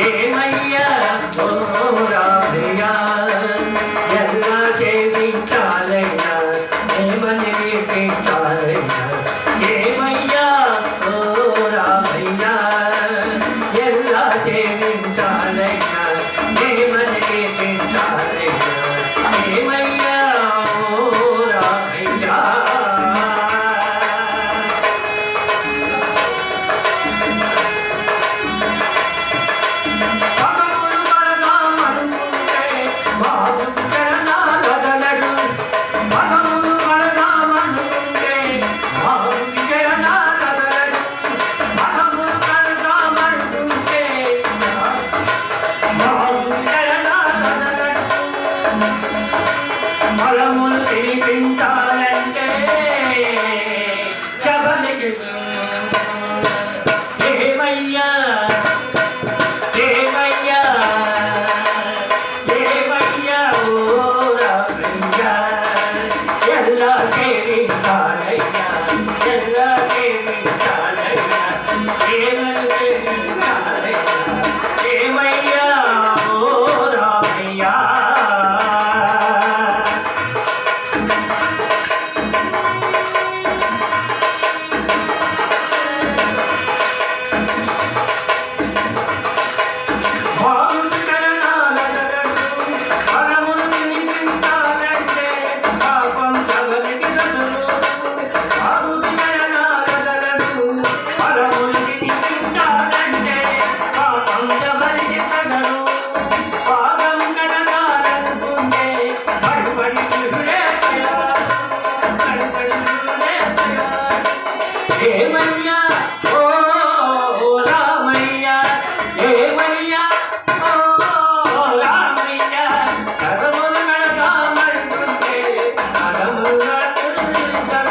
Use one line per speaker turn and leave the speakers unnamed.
ఏమయ్యా ఓ రామయ్యా ఎలా చేయించాలయ్యా ఏమని చేయించాలయ్యా ఏమయ్యా ఓ రామయ్యా ఎలా చేయించాలయ్యా ఏమని చేయించాలయ్యా ఏమయ్యా ఓ రామయ్యా ఫలములు తినిపించాలంటే శబరికి ఏమయ్యా ఏమయ్యా ఏమయ్యా ఓ రామయ్యా ఎలా చేయించాలయ్యా ఎలా చేయించాలయ్యా ఏమని చేయించాలయ్యా ఏమయ్యా ఓ రామయ్యా ఏమయ్యా ఓ రామయ్యా ఏమయ్యా ఓ రామయ్యా కరములు నడగామంటుంటే కరములు నడుచుకుంటారు